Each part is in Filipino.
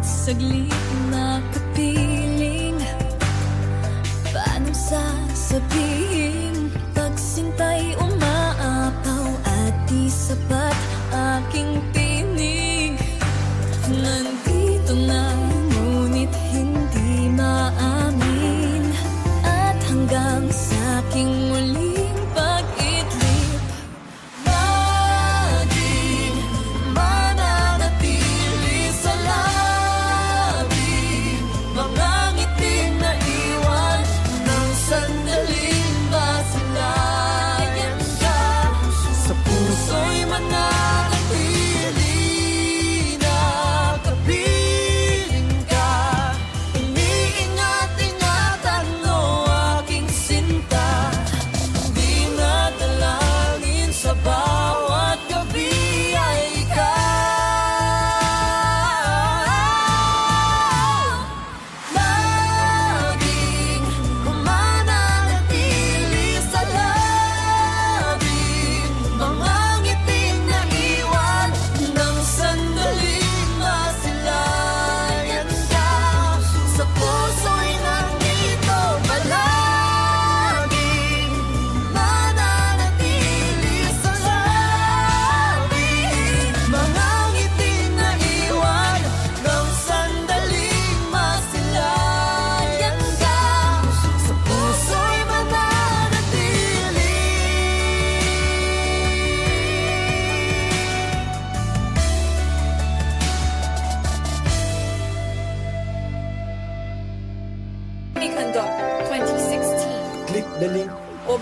Saglit na kapiling, paano sasabihin? Pagsintay umaapaw at di sapat aking tinig. Nandito na ngunit hindi maamin, at hanggang sa aking muling pag-idlip, laging mananatili sa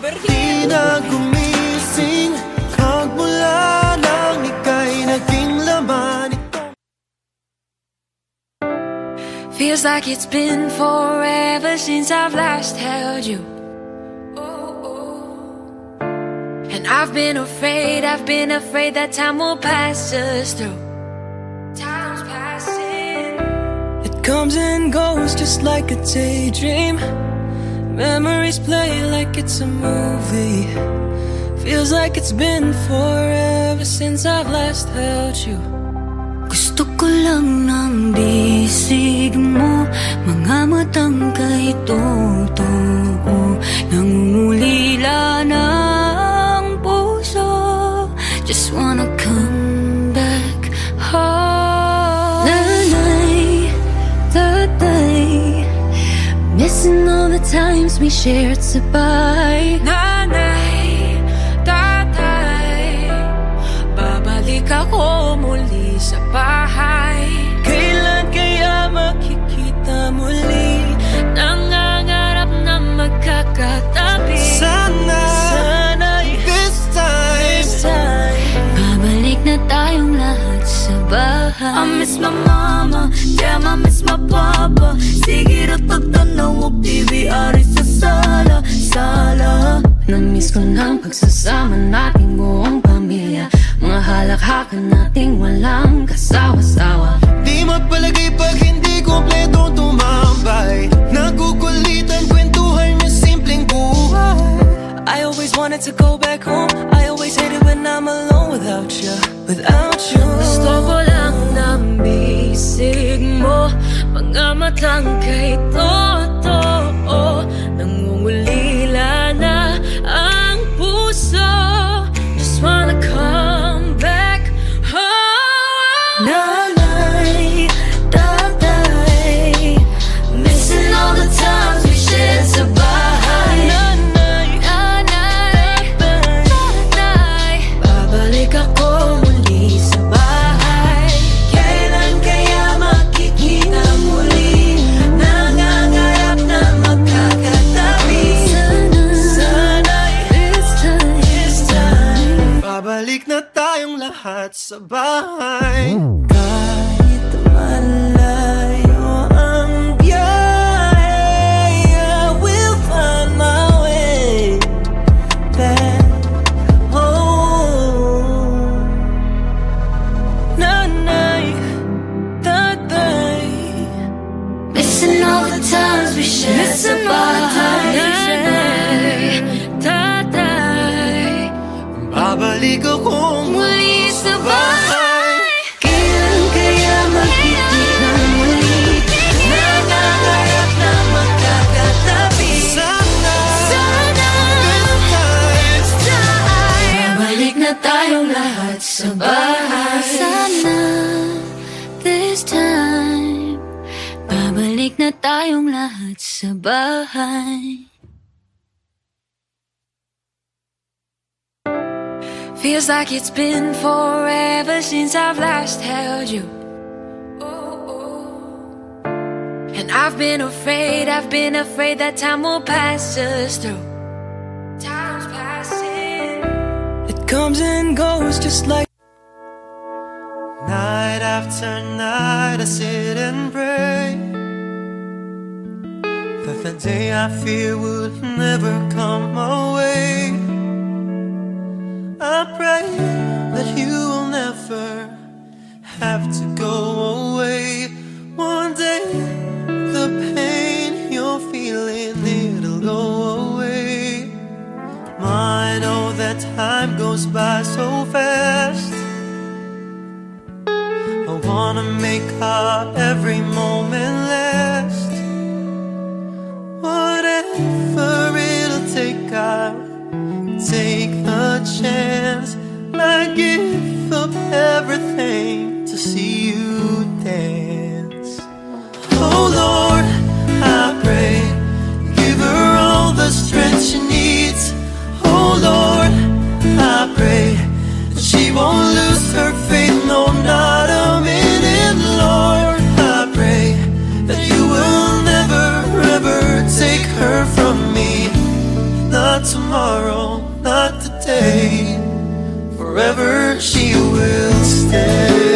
Di na gumising kagmula nang ika'y naging laman itong. Feels like it's been forever since I've last held you. And I've been afraid that time will pass us through. Time's passing, it comes and goes just like a daydream. Memories play like it's a movie. Feels like it's been forever since I've last held you. gusto ko lang ng bisig mo, mga matang kay totoo, nangungulila ng puso. Just wanna come back home. Nanay, tatay, missing all the times we shared sabay. Nanay, tatay, babalik ako muli sa bahay. Kailan kaya makikita muli? Nangangarap na magkakatabi. Sana'y this time babalik na tayong lahat sa bahay. I miss my mama, damn I miss my papa. Sige ra't pagtanaw og TV ari sa sala. Na-miss ko ng pagsasama nating buong pamilya, mga halakhakan nating walang kasawa-sawa. Di mapalagay pag hindi kompletong tumambay, nagukulitan kwentuhan yung simpleng buhay. I always wanted to go back home, I always hated when I'm alone without you. Gusto ko lang ng bisig mo, mga matang kay totoo, nangungulila na ang puso. Just wanna come back home. Nanay, tatay, missing all the times we shared sa bahay. Nanay, nanay, tatay, babalik ako muli sa bahay. Kailan kaya makikita muli? Nangangarap na magkakatabi. Sana'y this time babalik na tayong lahat sa bahay. Kahit malayo ang biyahe, I will find my way back home. nanay, tatay, Missing all the times we shared sa bahay. nanay, tatay, Babalik akong Muli sa bahay. bahay. Kailan kaya makikita muli? Nangangarap na magkakatabi. Sana This time babalik na tayong lahat sa bahay. Sana this time babalik na tayong lahat sa bahay. feels like it's been forever since I've last held you. And I've been afraid that time will pass us through. Time's passing. It comes and goes just like night after night I sit and pray that the day I fear would never come my way. I pray that you will never have to go away. One day the pain you're feeling, it'll go away. I know that time goes by so fast. I wanna make our every moment last. Whatever it'll take, I'll take the chance. I give up everything to see you dance. Oh Lord, I pray, give her all the strength she needs. Oh Lord, I pray that she won't lose her faith, no, not a minute. Lord, I pray that you will never, ever take her from me. Not tomorrow, not today, forever she will stay.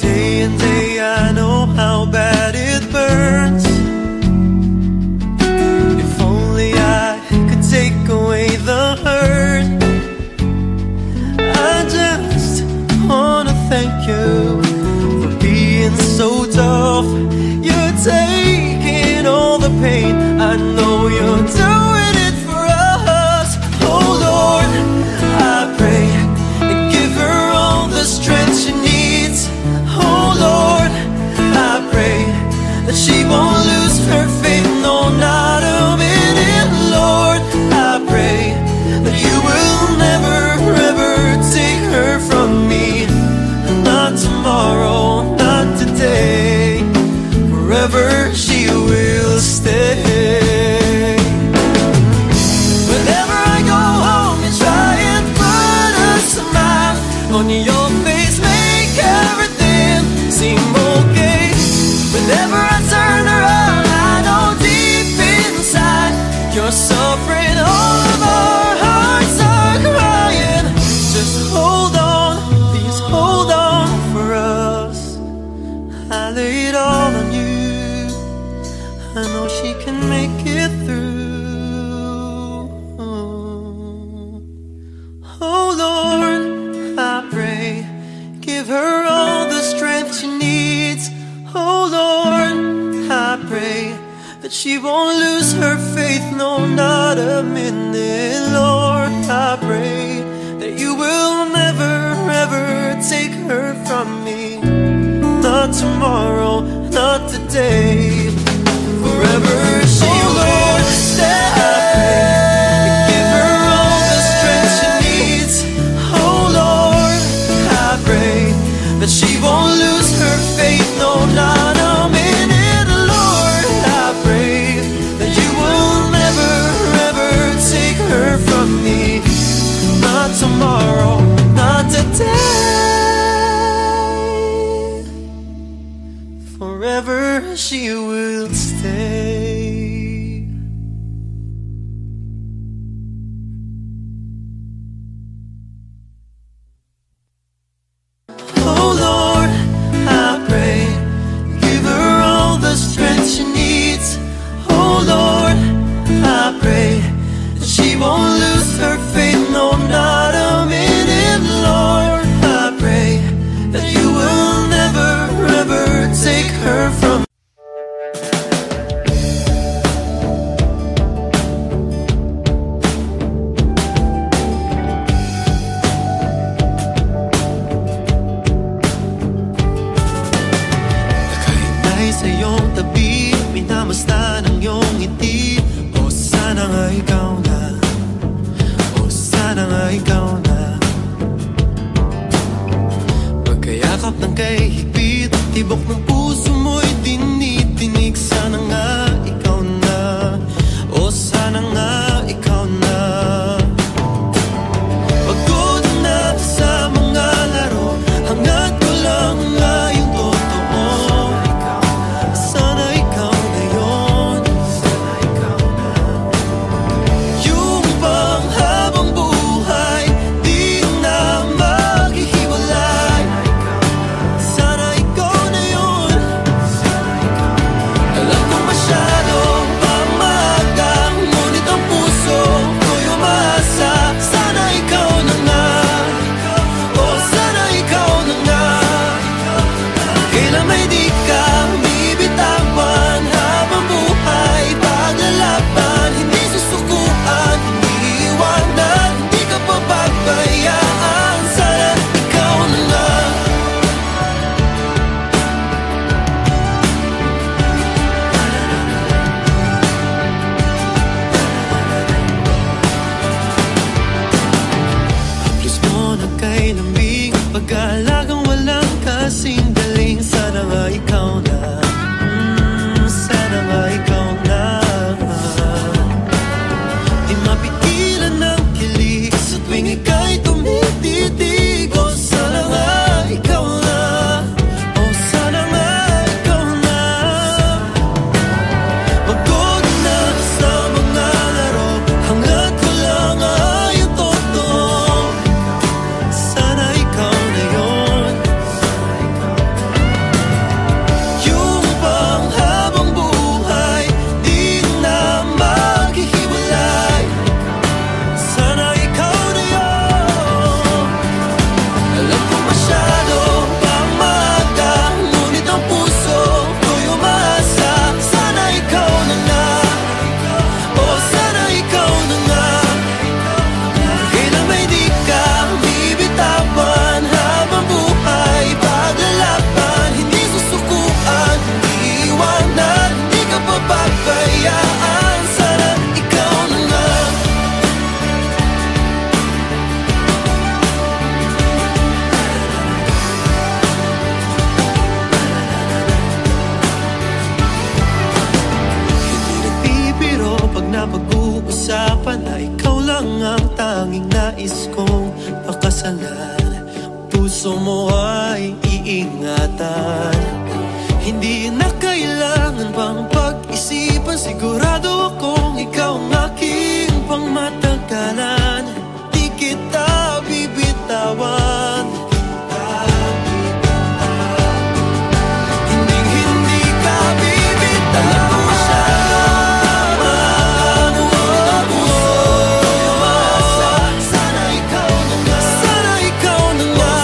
Day and day I know how bad it burns. If only I could take away the hurt. I just wanna thank you for being so tough. You're taking all the pain, I know you're doing it for us. Oh Lord, I pray and give her all the strength she needs. Oh Lord, I pray that she won't lose her faith, no, not a minute. Lord, I pray that you will never, ever take her from me. Not tomorrow, not today, forever she will stay. Whenever I go home, you try and put a smile on your face, make everything seem okay. Whenever I turn around, I know deep inside you're suffering. All of our hearts are crying. Just hold on, please hold on for us. I lay it all on you, I know she can make it through. Oh Lord, I pray, give her all the strength she needs. Oh Lord, I pray that she won't lose her faith, no, not a pray that she won't lose her faith, no, not a minute, Lord. I pray that you will never, ever take her from me. Sa iyong tabi, minamasta ng iyong ngiti. O sana nga ikaw na, o sana nga ikaw na. Pagkayakap ng kay higpit, tibok ng puso mo'y tinitinig. Sana nga ikaw na, o sana nga ikaw na. Pagod na sa mga laro, hangad ko lang nga yung totoo. Pag-aalagang walang kasing galing. Sana nga ikaw na, sana nga ikaw na. Di mapigilan ng kilig sa tuwing ika'y tumititig. O sana nga ikaw na, o sana nga ikaw na. Pagod na sa mga laro, hangad ko lang ay yung totoo. Sana ikaw na yun. Yung panghabang buhay, di na maghihiwalay. Sana ikaw na yun. Alam ko masyado pang maaga, ngunit ang puso ko'y umaasa. Sana ikaw na nga, o sana ikaw na nga. Kailan may di ka bibitawan, habang buhay paglalaban. Hindi susukuan, hindi iwanan, hindi ka papabayaan. Sana ikaw na nga. Hindi nagbibiro pag napag-uusapan na ikaw lang ang tanging nais kong pakasalan. Puso mo ay iingatan, hindi na kailangan pang pag-isipan. Sigurado akong ikaw ang aking pangmatagalan. Di kita bibitawan, hindi ka bibitawan. Alam ko masyado ngunit ang puso ko'y umaasa. Sana ikaw na nga, sana ikaw na nga.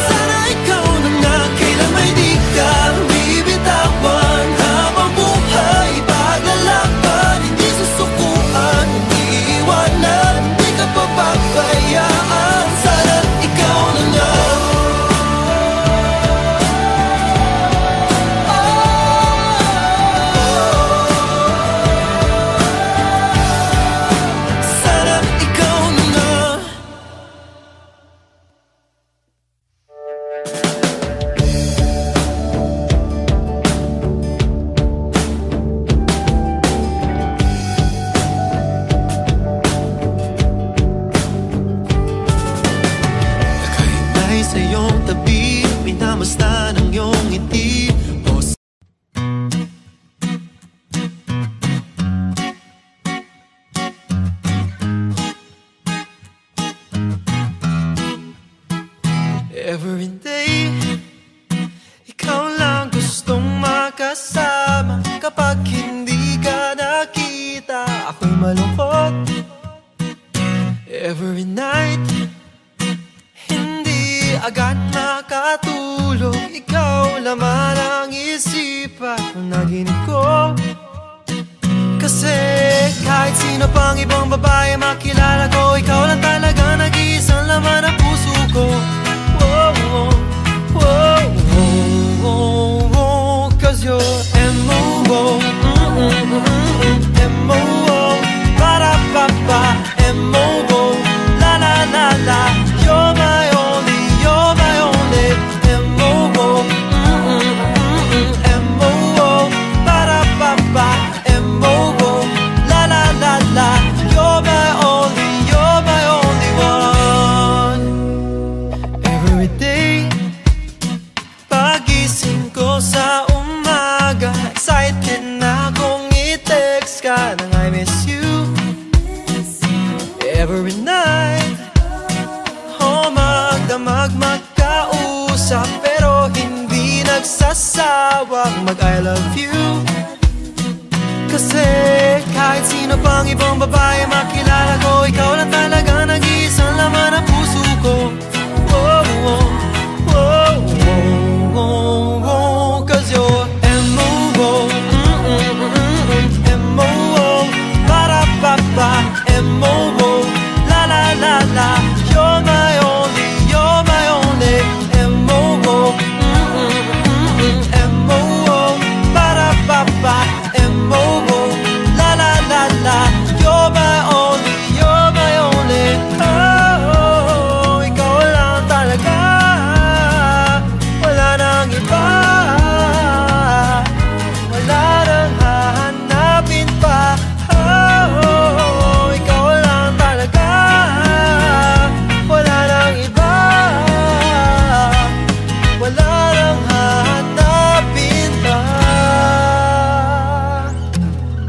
Sana ikaw na nga. Kailan may di ka bibitawan, habang buhay paglalaban. Hindi susukuan, hindi iwanan, hindi ka papabayaan. Sana ikaw na nga. Sana ikaw na nga. Nakahinay sa iyong tabi, minamasta ng iyong ngiti. O every day, ikaw lang gustong makasama. Kapag hindi ka nakita, ako'y malungkot. Every night, hindi agad makatulog. Ikaw laman ang isipan ng naginip ko. Kasi kahit sino pang ibang babae makilala ko, ikaw lang talaga nag-iisang laman ng puso ko. Whoa, whoa, whoa, whoa, whoa, 'cause you're M.O.O. M.O.O. Ba-da-ba-ba. M.O.O. La la la la. You're my only, you're my only. M.O.O. M.O.O. Ba-da-ba-ba. M.O.O. La la la la. You're my only, you're my only one. Every day, pagising ko sa umaga, excited na akong i-text ka nang I miss you. Every night, magdamag magkausap, pero hindi nagsasawang mag-I love you. Kasi kahit sino pang ibang babae makilala ko, ikaw lang talaga nag-iisang laman ng puso ko. Whoa, whoa, whoa, whoa, whoa, whoa, 'cause you're M.O.O. M.O.O. Ba-da-ba-ba. M.O.O. La la la la. You're my only, you're my only. M.O.O. M.O.O. Ba-da-ba-ba. M.O.O. La la la la. You're my only, you're my only. Oh, ikaw lang talaga. Wala nang iba. Wala nang hahanapin pa. Oh, ikaw lang talaga. Wala nang iba. Wala nang hahanapin pa.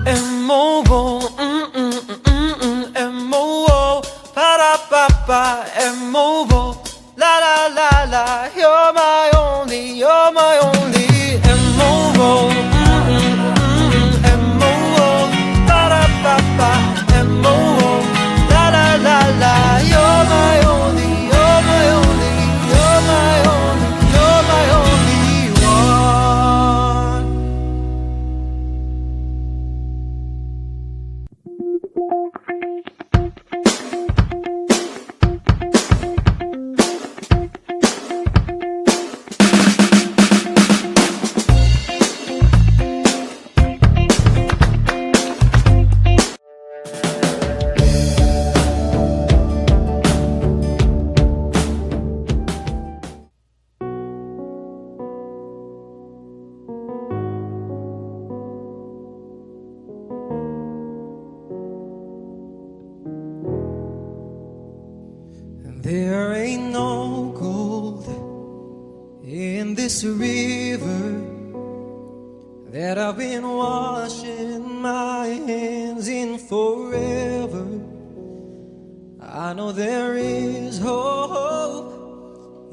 M.O.O. M.O.O. Para-pa-pa. M.O.O. La la la la. You're my only, you're my only. M.O.O. M.O.O. Para-pa-pa. M.O.O. La la la la. You're my only, you're my only. You're my only, you're my only one. There ain't no gold in this river that I've been washing my hands in forever. I know there is hope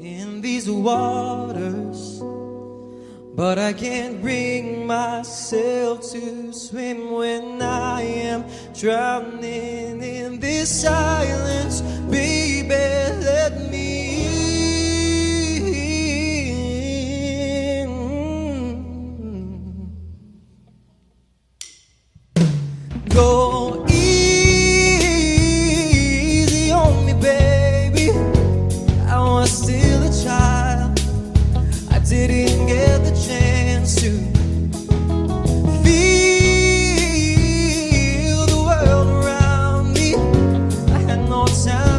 in these waters, but I can't bring myself to swim when I am drowning in this silence. Baby, let me in. Go easy on me, baby. I was still a child. I didn't get the chance to feel the world around me. I had no time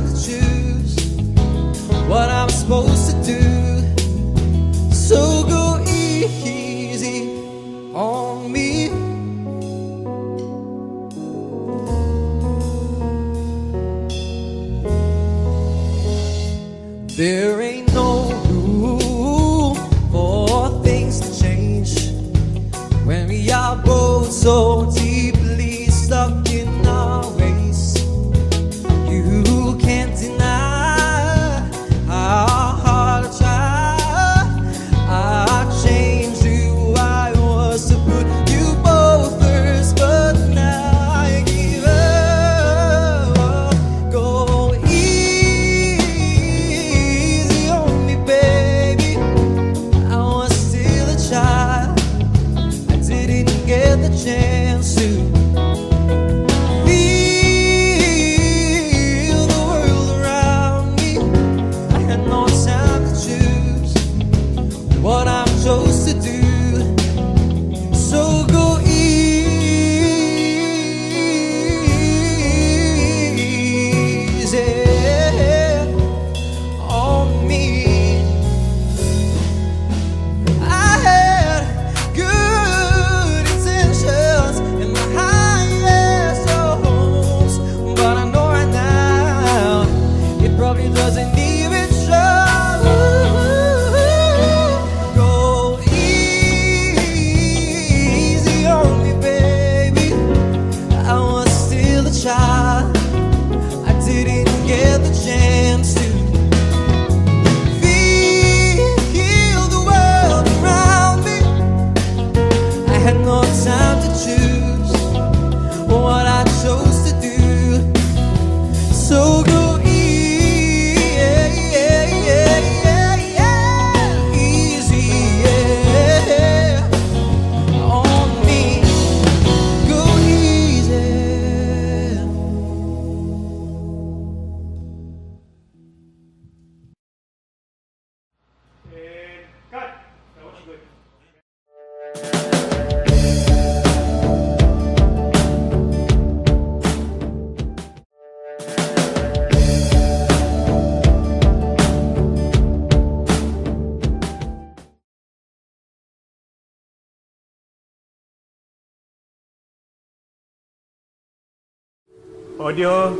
Audio.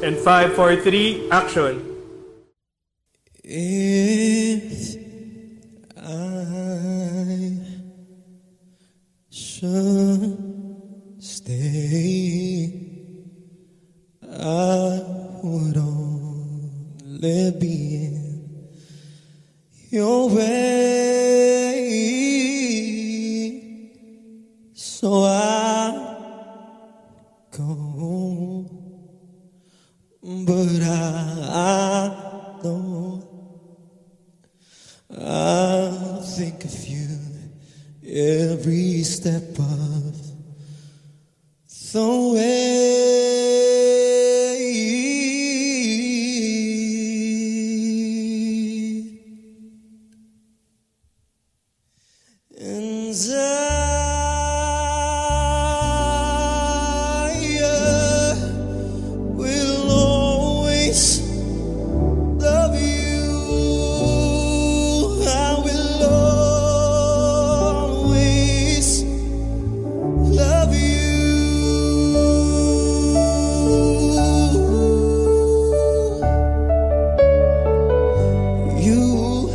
And 5, 4, 3, action. If I should stay, I would only be in your way. So I go, but I don't. I'll think of you every step of the way. And will always love you. I will always love you. You,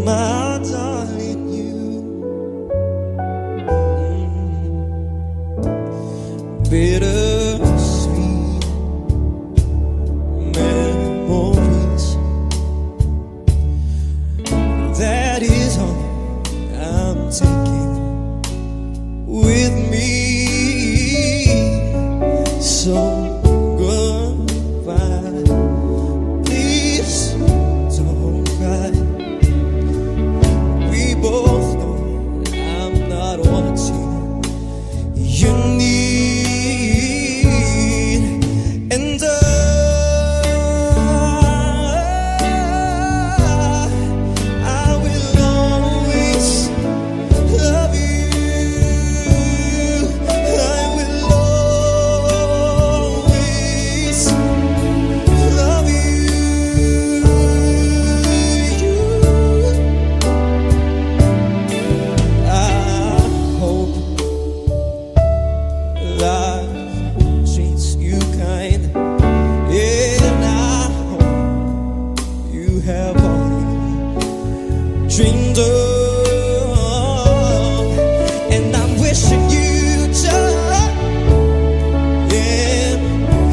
my darling, you. Bittersweet memories. That is all I'm taking with me. So goodbye. Please don't cry. We both know I'm not what you need. And I will always love you. I will always love you. I hope life treats you kind, and I hope you have all you dreamed of. And I'm wishing you joy and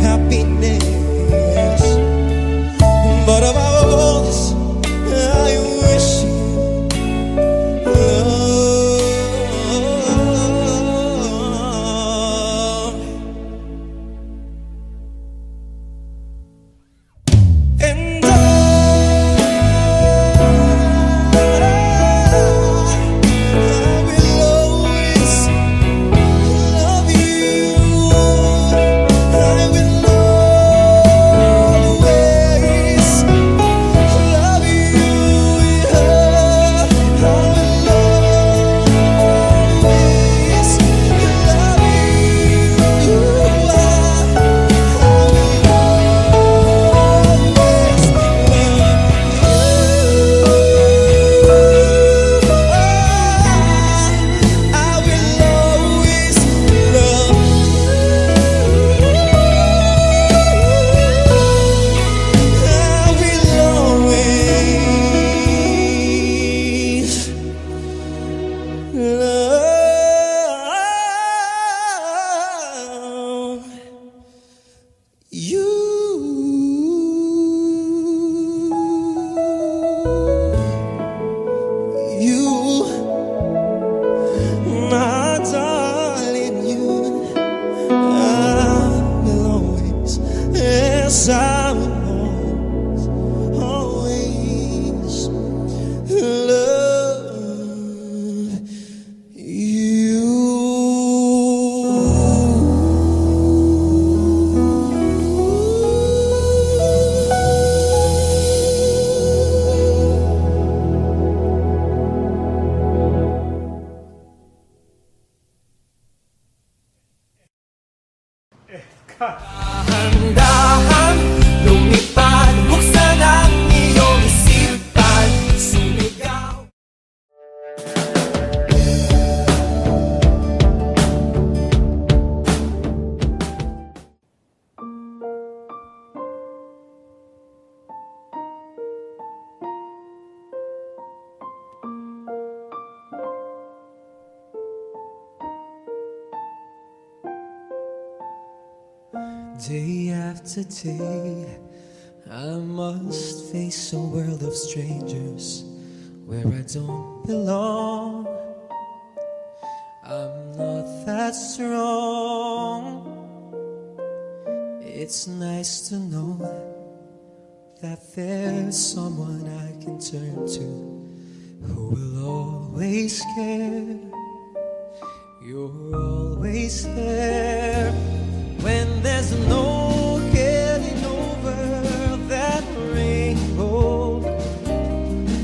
happiness. But above all this, I wish you love. And I will always love you. I will always love you. I will always love you. You, my darling, you. I will always, yes, I will always love you. Dahan-dahan, lumipad, buksan ang iyong isipan, sumigaw. Day after day, I must face a world of strangers where I don't belong. I'm not that strong. It's nice to know that there's someone I can turn to who will always care. You're always there when there's no getting over that rainbow.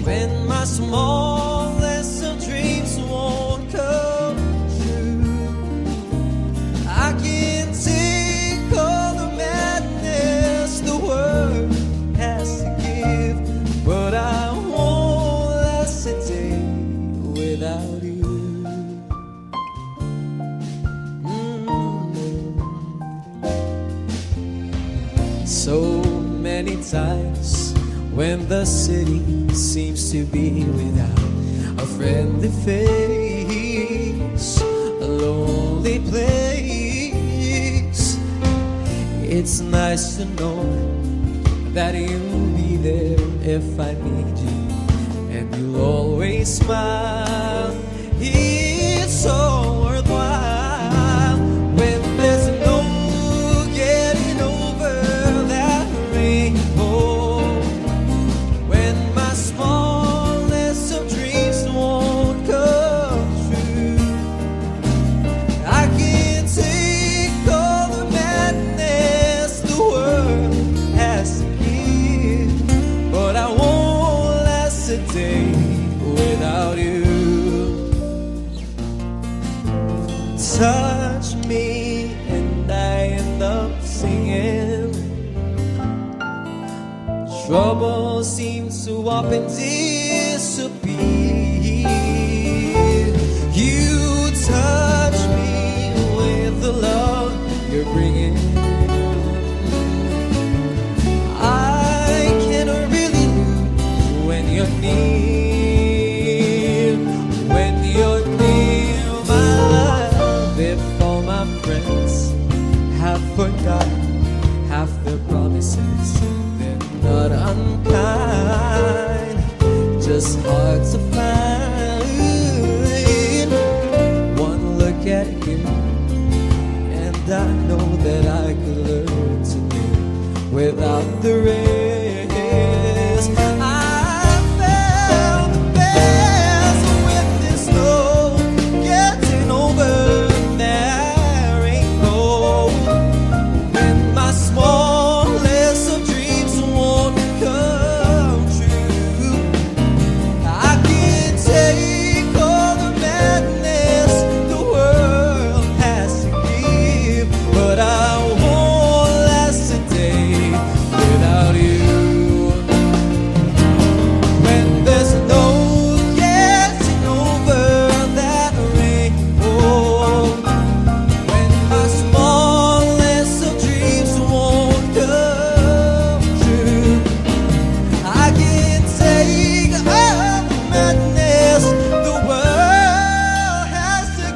When my smallest of dreams won't come true, I can take all the madness the world has to give, but I won't last a day without you. So many times when the city seems to be without a friendly face, a lonely place, it's nice to know that you'll be there if I need you, and you'll always smile. It's all worthwhile when there's no getting over that rainbow. When my smallest of dreams won't come true, I can take all the madness the world has to give, but I won't last a day without you. Touch me and I end up singing. Trouble seems to up and disappear. You touch me with the love you're bringing. I can really lose when you're near. When you're near, my love. If all my friends have forgotten half their promises, they're not unkind, just hard to find. One look at you and I know that I could learn to live without the rest. I found the best when there's no getting over that rainbow. When my smallest of dreams won't come true, I can take all the madness the world has to give, but I won't last a day without you. When there's no getting over that rainbow, when my smallest of dreams won't come true, I can take all the madness the world has to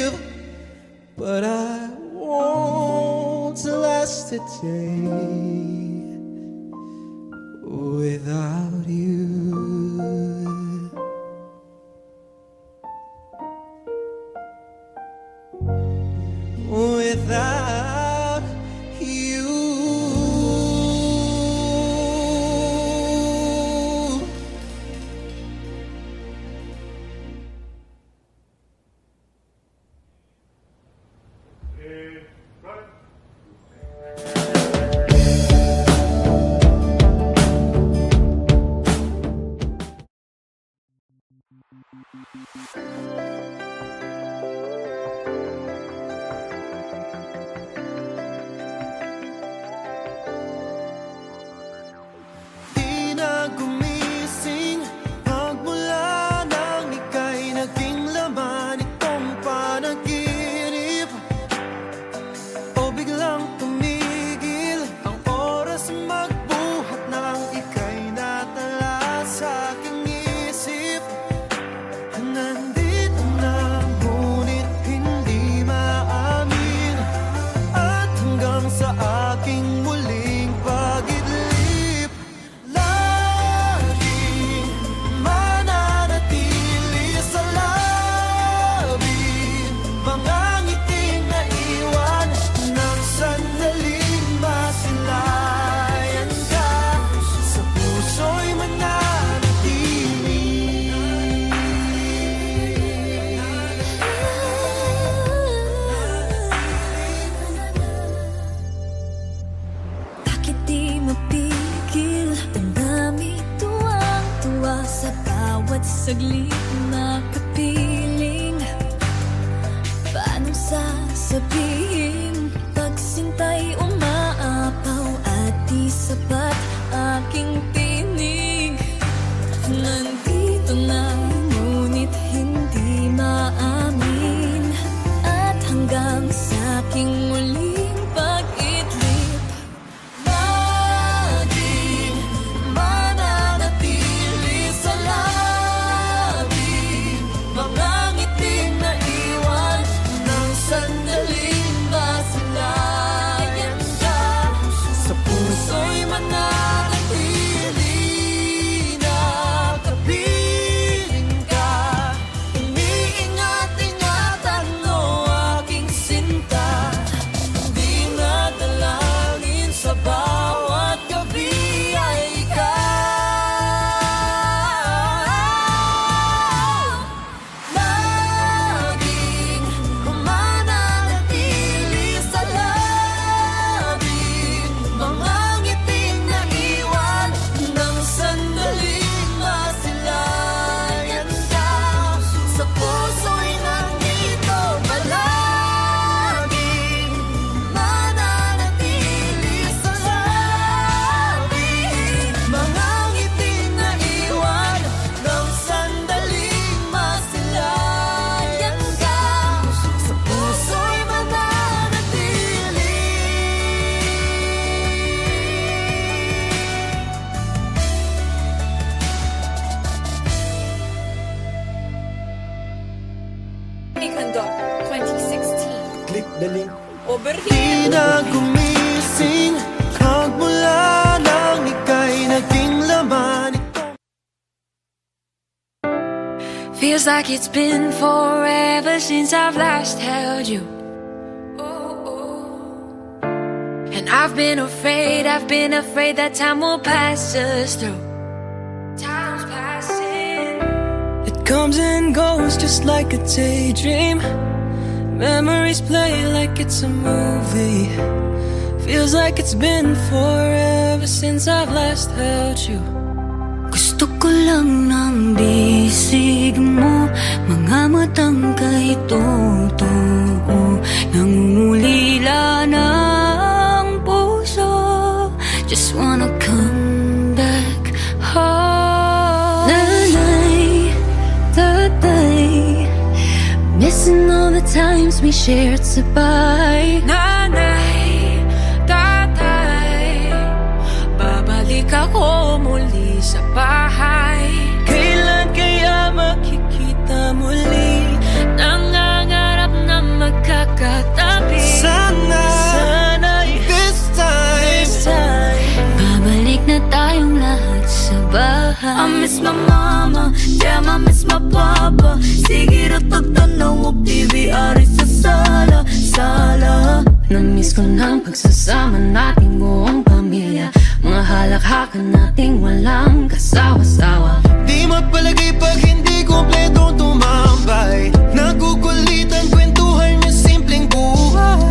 give, but I won't last a day without you. Without you. Daling Di na gumising kag mula nang ika'y naging laman. Feels like it's been forever since I've last held you. And I've been afraid that time will pass us through. Time's passing. It comes and goes just like a daydream. Memories play like it's a movie. Feels like it's been forever since I've last held you. Gusto ko lang ng bisig mo, mga matang kay totoo, nangungulila ng puso. Just wanna come back home. Nanay, tatay, missing all the times we shared sabay. Nanay, tatay, babalik ako muli sa bahay. Kailan kaya makikita muli? Nangangarap na magkakatabi. Sana'y this time babalik na tayong lahat sa bahay. I miss my mama, damn I miss my papa. Sige ro tagtanaw og TV ari sa sala, sala. Na-miss ko ng pagsasama nating buong pamilya, mga halakhakan nating walang kasawa-sawa. Di mapalagay pag hindi kompletong tumambay. Nagukulitan kwentuhan yung simpleng buhay.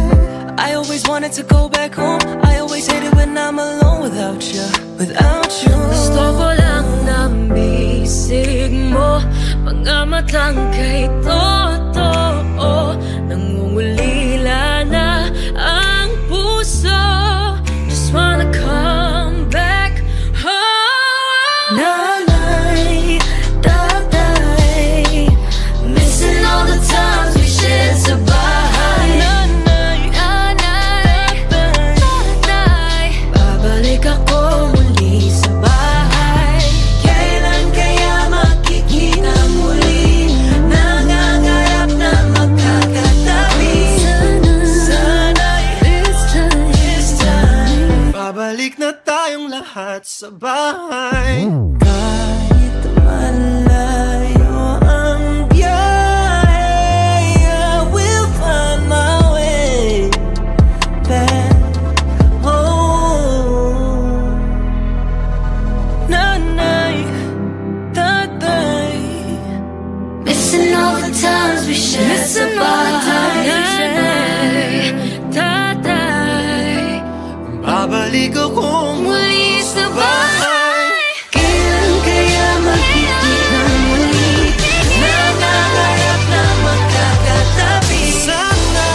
I always wanted to go back home. I always hated when I'm alone without you, without you. Gusto ko lang ng bisig mo, mga matang kay totoo, nangungulila na ang puso. Just wanna come back home. Nanay, Tatay, missing all the times we shared sa bahay. nanay, Nanay, tatay, babalik ako muli sa bahay. kailan kaya makikita muli? Nangangarap na magkakatabi. Sana'y This time, Babalik na tayong lahat sa bahay. kahit malayo ang biyahe, I will find my way back home. Nanay, tatay, missing all the times we shared sa Missing all the bahay. times we shared. Tatay, Babalik ako muli sa bahay. kailan kaya makikita muli? nangangarap na magkakatabi. Sana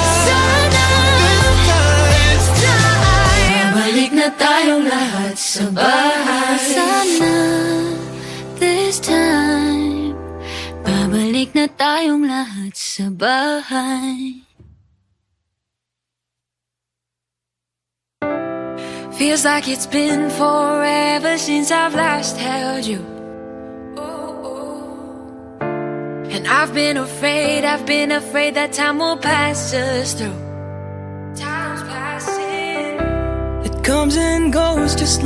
This time babalik na tayong lahat sa bahay. Sana this time babalik na tayong lahat sa bahay. Feels like it's been forever since I've last held you. And I've been afraid that time will pass us through. Time's passing. It comes and goes just